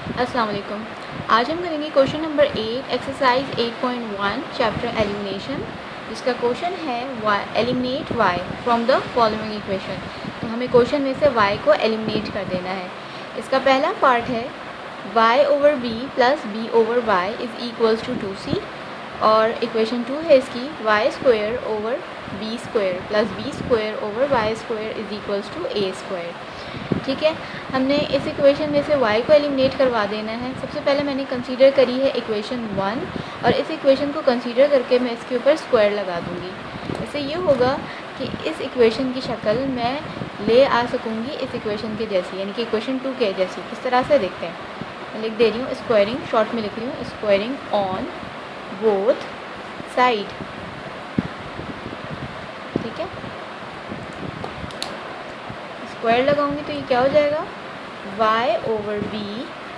अस्सलाम वालेकुम। आज हम करेंगे question number 8 exercise 8.1 chapter elimination, जिसका क्वेश्चन है eliminate y from the following equation. तो हमें क्वेश्चन में से y को एलिमिनेट कर देना है। इसका पहला पार्ट है y over b plus b over y is equals to 2c, और इक्वेशन 2 है इसकी y square over b square plus b square over y square is equals to a square. ठीक है, हमने इस इक्वेशन में से y को एलिमिनेट करवा देना है। सबसे पहले मैंने कंसीडर करी है इक्वेशन 1, और इस इक्वेशन को कंसीडर करके मैं इसके ऊपर स्क्वायर लगा दूँगी। इससे ये होगा कि इस इक्वेशन की शक्ल मैं ले आ सकूँगी इस इक्वेशन के जैसी, यानी कि इक्वेशन 2 के जैसी। किस तरह से देखते हैं, मैं लिख दे रही हूँ स्क्वायरिंग, शॉर्ट में लिख रही हूँ स्क्वायरिंग ऑन बोथ साइड। ठीक है, स्क्वायर लगाऊंगी तो ये क्या हो जाएगा, y over b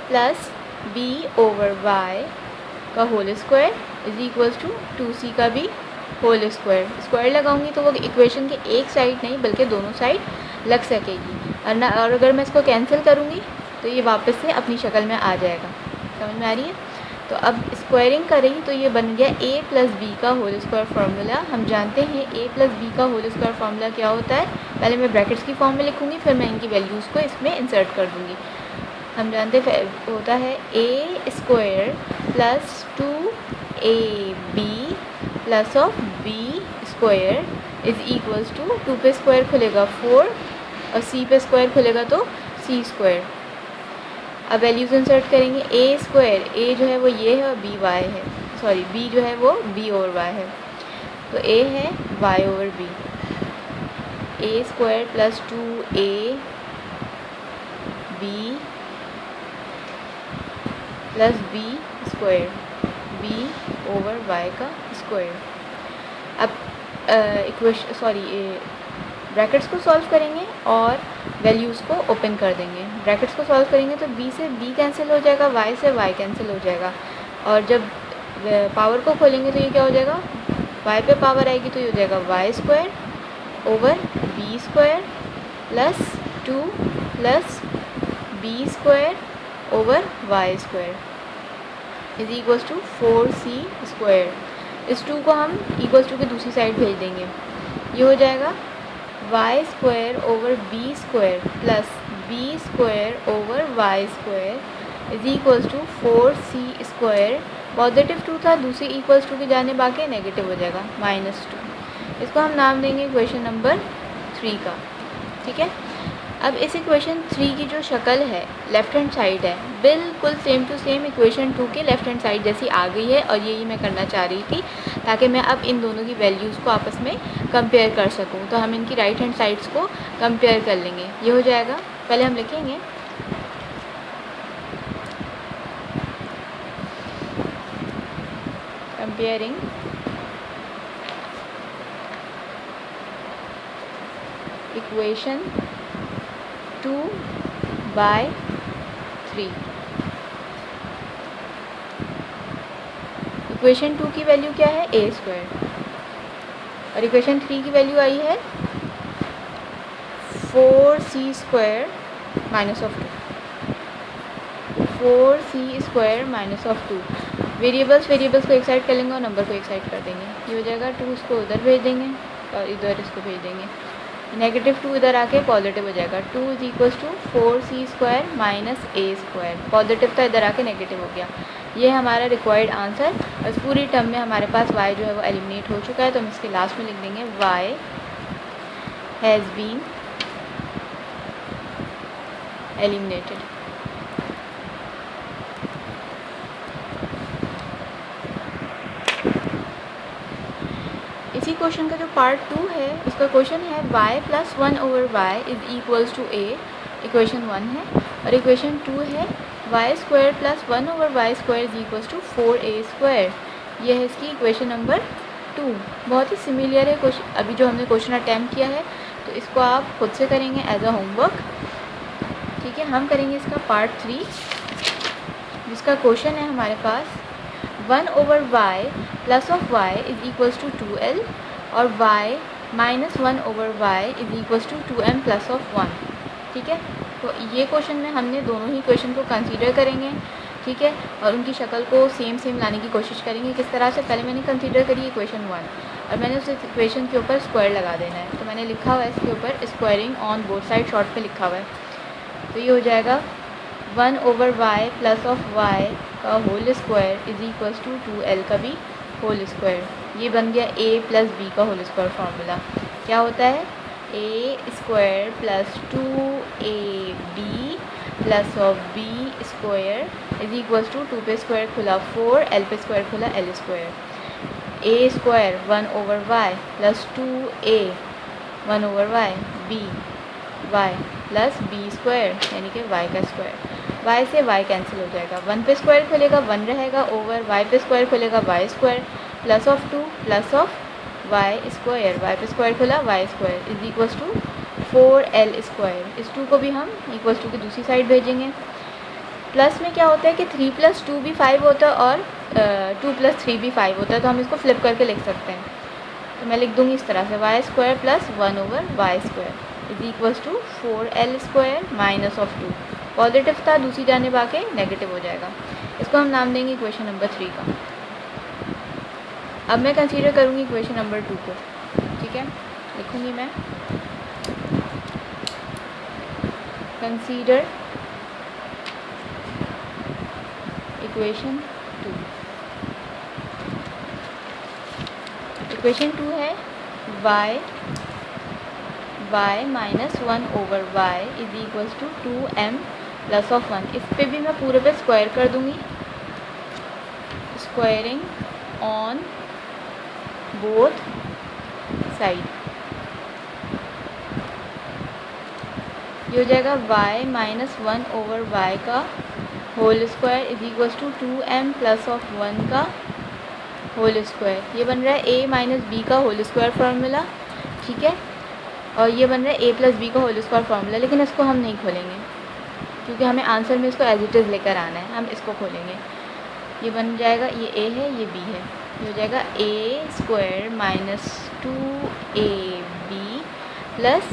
plus b over y का whole square is equals to 2c का भी होल स्क्वायर। स्क्वायर लगाऊंगी तो वो इक्वेशन के एक साइड नहीं बल्कि दोनों साइड लग सकेगी, और अगर मैं इसको कैंसिल करूँगी तो ये वापस से अपनी शक्ल में आ जाएगा। समझ में आ रही है? तो अब स्क्वायरिंग करें तो ये बन गया a प्लस बी का होल स्क्वायर फार्मूला। हम जानते हैं a प्लस बी का होल स्क्वायर फार्मूला क्या होता है। पहले मैं ब्रैकेट्स की फॉर्म में लिखूँगी, फिर मैं इनकी वैल्यूज़ को इसमें इंसर्ट कर दूँगी। हम जानते होता है a square plus 2ab plus of b square is equals to 2 पे स्क्वायर खुलेगा 4 और c पे स्क्वायर खुलेगा तो c स्क्वायर। अब वैल्यूज़ इंसर्ट करेंगे, ए स्क्वायर, ए जो है वो ये है और बी वाई है, सॉरी बी जो है वो बी ओवर वाई है, तो ए है y over b. A square plus 2a b plus b square, b over y का स्क्वायर। अब ब्रैकेट्स को सॉल्व करेंगे और वैल्यूज़ को ओपन कर देंगे। ब्रैकेट्स को सॉल्व करेंगे तो b से b कैंसिल हो जाएगा, y से y कैंसिल हो जाएगा, और जब पावर को खोलेंगे तो ये क्या हो जाएगा, y पे पावर आएगी तो ये हो जाएगा y square over b square plus 2 plus b square over y square is equals to 4c square. इस 2 को हम इक्वल्स टू के दूसरी साइड भेज देंगे, ये हो जाएगा y square over b square plus b square over y square is equals to 4c square. Positive 2 था, दूसरी इक्वल्स टू के जाने बाकी नेगेटिव हो जाएगा -2। इसको हम नाम देंगे इक्वेशन नंबर 3 का। ठीक है, अब इस इक्वेशन 3 की जो शक्ल है लेफ़्ट हैंड साइड है बिल्कुल सेम टू सेम इक्वेशन 2 के लेफ़्ट हैंड साइड जैसी आ गई है, और यही मैं करना चाह रही थी ताकि मैं अब इन दोनों की वैल्यूज़ को आपस में कंपेयर कर सकूं। तो हम इनकी राइट हैंड साइड्स को कंपेयर कर लेंगे। ये हो जाएगा, पहले हम लिखेंगे कंपेयरिंग इक्वेशन 2 बाय 3। इक्वेशन 2 की वैल्यू क्या है, a स्क्वायर, और इक्वेशन 3 की वैल्यू आई है 4c square minus of 2, 4c square minus of 2। Variables को एक साइड कर लेंगे और नंबर को एक साइड कर देंगे। ये हो जाएगा 2 इसको उधर भेज देंगे और इधर इसको भेज देंगे, -2 इधर आके पॉजिटिव हो जाएगा। 2 is equals to 4c square minus a square, positive था इधर आके नेगेटिव हो गया। ये हमारा रिक्वायर्ड आंसर। इस पूरी टर्म में हमारे पास y जो है वो एलिमिनेट हो चुका है, तो हम इसके लास्ट में लिख देंगे y हैज़ बीन एलिमिनेटेड। इसी क्वेश्चन का जो पार्ट 2 है उसका क्वेश्चन है y plus 1 over Y is equals to a, equation 1 है, और इक्वेशन 2 है y square plus 1 over Y square is equals to 4a square. यह है इसकी इक्वेशन नंबर 2। बहुत ही सिमिलर है क्वेश्चन, अभी जो हमने क्वेश्चन अटैम्प्ट किया है, तो इसको आप खुद से करेंगे एज अ होमवर्क। ठीक है, हम करेंगे इसका पार्ट 3, जिसका क्वेश्चन है हमारे पास 1 over y plus of y is equals to 2l, और y minus 1 over y is equals to 2m plus of 1। ठीक है, तो ये क्वेश्चन में हमने दोनों ही क्वेश्चन को कंसीडर करेंगे, ठीक है, और उनकी शक्ल को सेम लाने की कोशिश करेंगे। किस तरह से, पहले मैंने कंसीडर करी इक्वेशन 1 और मैंने उस इक्वेशन के ऊपर स्क्वायर लगा देना है। तो मैंने लिखा हुआ है इसके ऊपर squaring on both side, short पे लिखा हुआ है। तो ये हो जाएगा 1/y प्लस ऑफ y का whole square is equals to 2l का भी होल स्क्वायर। ये बन गया a प्लस b का होल स्क्वायर फार्मूला। क्या होता है, a square plus 2ab plus of b square is equals to 2 पे स्क्वायर खुला 4, l पे स्क्वायर खुला l square. a square 1/y plus 2a 1/y b y plus b square यानी कि y का स्क्वायर। y से y कैंसिल हो जाएगा, 1 पे स्क्वायर खुलेगा 1 रहेगा, ओवर y पे स्क्वायर खुलेगा y square plus of 2 plus of y square, y पे स्क्वायर खुला y square is equals to 4l square. इस 2 को भी हम इक्वल्स टू की दूसरी साइड भेजेंगे। प्लस में क्या होता है कि 3 + 2 भी 5 होता है और 2 + 3 भी 5 होता है, तो हम इसको फ्लिप करके लिख सकते हैं। तो मैं लिख दूँगी इस तरह से y square plus 1/y square is equals to 4l square minus of 2। Positive था, दूसरी जानिब आके नेगेटिव हो जाएगा। इसको हम नाम देंगे इक्वेशन नंबर 3 का। अब मैं कंसीडर करूँगी इक्वेशन नंबर 2 को, ठीक है, लिखूँगी मैं कंसीडर इक्वेशन 2। इक्वेशन 2 है y minus 1/y is equals to 2m plus of 1। इस पे भी मैं पूरे पे स्क्वायर कर दूँगी, स्क्वायरिंग ऑन बोथ साइड। ये हो जाएगा y माइनस 1/y का whole square is equals to 2m plus of 1 का होल स्क्वायर। ये बन रहा है a माइनस b का होल स्क्वायर फार्मूला, ठीक है, और ये बन रहा है a प्लस b का होल स्क्वायर फार्मूला। लेकिन इसको हम नहीं खोलेंगे क्योंकि हमें आंसर में इसको एज इट इज़ लेकर आना है, हम इसको खोलेंगे। ये बन जाएगा, ये a है ये b है, ये हो जाएगा a square minus 2ab plus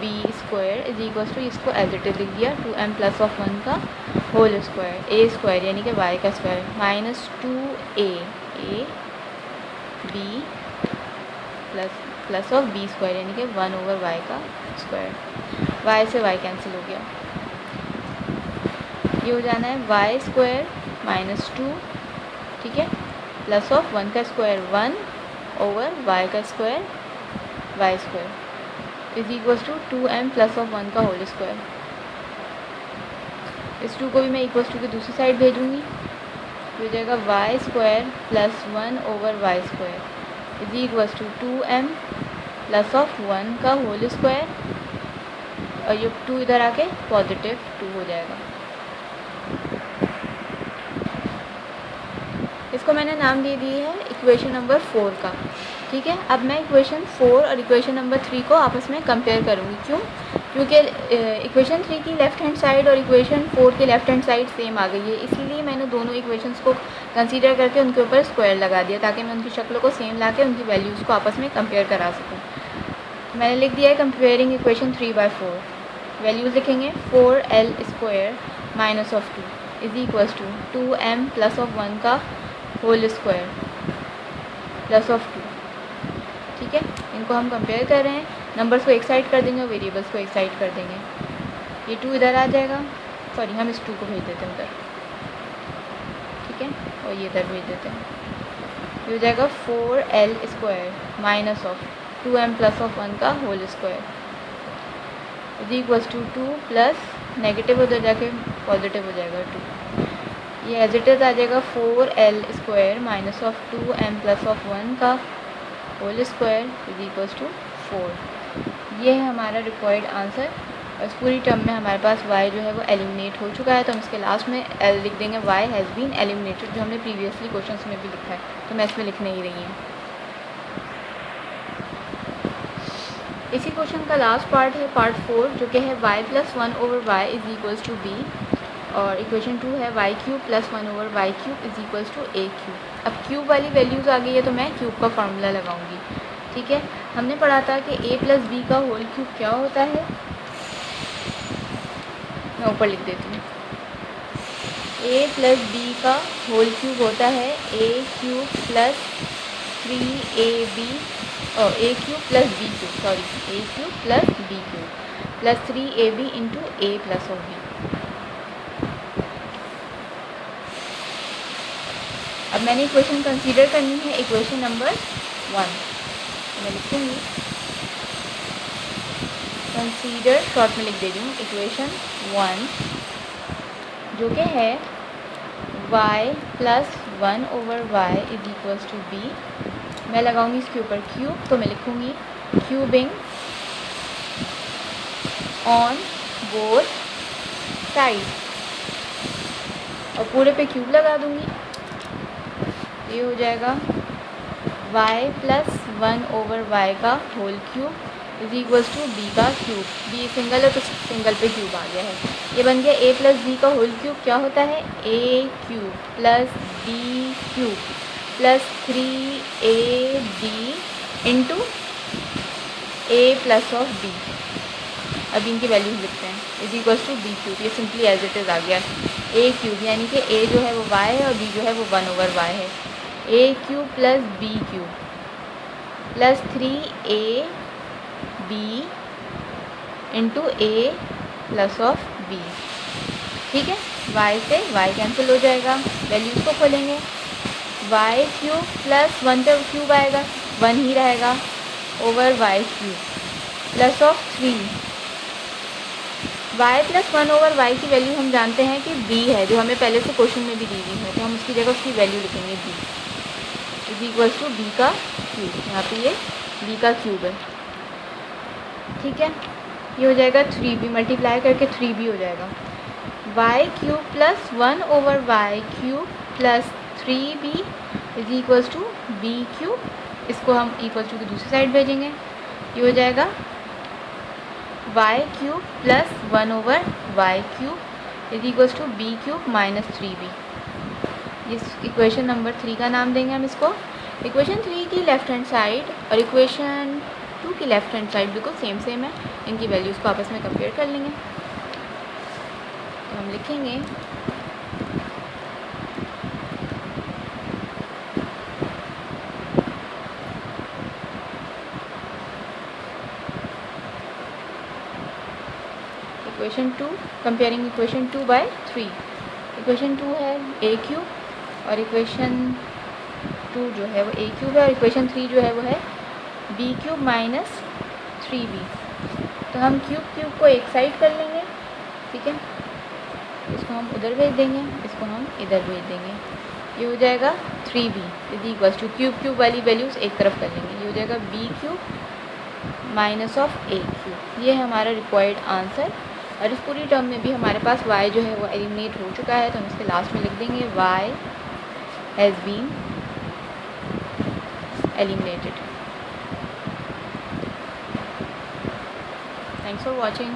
b square is equals to, इसको एज इट इज़ लिख दिया 2m प्लस ऑफ 1 का होल स्क्वायर, a स्क्वायर यानी कि y का square minus 2a b plus of b square यानी कि 1/y का स्क्वायर। y से y कैंसिल हो गया, ये हो जाना है y स्क्वायर माइनस 2, ठीक है, प्लस ऑफ 1 का स्क्वायर 1/y का square y square is equals to 2m plus of 1 का होल स्क्वायर। इस 2 को भी मैं इक्वल्स टू की दूसरी साइड भेजूँगी, हो जाएगा y square plus 1/y square is equals to 2m plus of 1 का होल स्क्वायर, और ये 2 इधर आके पॉजिटिव 2 हो जाएगा। इसको मैंने नाम दे दी है इक्वेशन नंबर 4 का, ठीक है। अब मैं इक्वेशन 4 और इक्वेशन नंबर 3 को आपस में कंपेयर करूँगी। क्यों? क्योंकि इक्वेशन 3 की लेफ़्ट हैंड साइड और इक्वेशन 4 की लेफ़्ट हैंड साइड सेम आ गई है, इसलिए मैंने दोनों इक्वेशंस को कंसीडर करके उनके ऊपर स्क्वायर लगा दिया ताकि मैं उनकी शक्लों को सेम ला के उनकी वैल्यूज़ को आपस में कंपेयर करा सकूँ। मैंने लिख दिया है कंपेयरिंग इक्वेशन 3/4। वैल्यूज़ लिखेंगे 4l square minus of 2 is equals to 2m plus of 1 का होल स्क्वायर प्लस ऑफ 2, ठीक है। इनको हम कंपेयर कर रहे हैं, नंबर्स को एक साइड कर देंगे और वेरिएबल्स को एक साइड कर देंगे। ये 2 इधर आ जाएगा, सॉरी हम इस 2 को भेज देते हैं उधर, ठीक है, और ये इधर भेज देते हैं। ये हो जाएगा 4l square minus of 2m plus of 1 का whole square is equals to 2 plus negative उधर जाके पॉजिटिव हो जाएगा 2। ये एज इट इज़ आ जाएगा 4l square minus of 2m plus of 1 का whole square is equals to 4। ये है हमारा रिक्वायर्ड आंसर। और इस पूरी टर्म में हमारे पास y जो है वो एलिमिनेट हो चुका है, तो हम इसके लास्ट में l लिख देंगे y हैज़ बीन एलिमिनेटेड, जो हमने प्रीवियसली क्वेश्चंस में भी लिखा है, तो मैं इसमें लिखने ही रही हूँ। इसी क्वेश्चन का लास्ट पार्ट है पार्ट 4, जो कि है y plus 1/y is equals to b, और इक्वेशन 2 है y cube plus 1/y cube is equals to a cube. अब क्यूब वाली वैल्यूज़ आ गई है तो मैं क्यूब का फार्मूला लगाऊंगी, ठीक है। हमने पढ़ा था कि a प्लस b का होल क्यूब क्या होता है, मैं ऊपर लिख देती हूँ। a प्लस बी का होल क्यूब होता है a cube plus 3ab a cube plus b cube, sorry a cube plus b cube plus 3ab into a plus of b। अब मैंने इक्वेशन कंसीडर करनी है, इक्वेशन नंबर 1 मैं लिखूँगी। Consider short में लिख दे रही हूँ इक्वेशन 1 जो कि है y plus 1 over y is equals to b। मैं लगाऊंगी इसके ऊपर क्यूब, तो मैं लिखूँगी क्यूबिंग ऑन बोथ साइड और पूरे पे क्यूब लगा दूँगी। ये हो जाएगा y प्लस 1 ओवर y का whole cube is equals to b का क्यूब। b सिंगल है तो सिंगल पे क्यूब आ गया है। ये बन गया a प्लस b का होल क्यूब, क्या होता है a cube plus b cube plus 3ab into a plus of b। अब इनकी वैल्यूज लिखते हैं is equals to b cube. ये सिंपली एज इट इज़ आ गया a क्यूब, यानी कि a जो है वो y है और b जो है वो 1 ओवर y है। a cube plus b cube plus 3ab into a plus of b। ठीक है, y से y कैंसिल हो जाएगा, वैल्यूज़ को खोलेंगे। y क्यूब प्लस 1 पे क्यूब आएगा 1 ही रहेगा over y cube plus of 3 y plus 1 over y की वैल्यू हम जानते हैं कि b है, जो हमें पहले से क्वेश्चन में भी दी हुई है, तो हम उसकी जगह उसकी वैल्यू लिखेंगे b is equals to b का क्यूब। यहाँ पे ये b का क्यूब है। ठीक है, ये हो जाएगा 3b मल्टीप्लाई करके 3b हो जाएगा y cube plus 1 over y cube plus 3b is equals to b cube. इसको हम इक्वल्स टू की दूसरी साइड भेजेंगे। ये हो जाएगा y cube plus 1 over y cube is equals to b cube minus 3b। इस इक्वेशन नंबर 3 का नाम देंगे हम इसको। इक्वेशन 3 की लेफ़्ट हैंड साइड और इक्वेशन 2 की लेफ़्ट हैंड साइड बिल्कुल सेम है, इनकी वैल्यूज़ को आपस में कंपेयर कर लेंगे। तो हम लिखेंगे equation 2 comparing equation 2 by 3। Equation 2 है a क्यूब और इक्वेशन 2 जो है वो a क्यूब है और इक्वेशन 3 जो है वो है b क्यूब माइनस 3b। तो हम क्यूब को एक साइड कर लेंगे। ठीक है, इसको हम उधर भेज देंगे, इसको हम इधर भेज देंगे। ये हो जाएगा 3b is equals two cube वाली वैल्यूज़ एक तरफ कर लेंगे। ये हो जाएगा b cube minus of a cube. ये है हमारा रिक्वायर्ड आंसर। और इस पूरी टर्म में भी हमारे पास y जो है वो एलिमिनेट हो चुका है, तो हम इसके लास्ट में लिख देंगे y has been eliminated. Thanks for watching.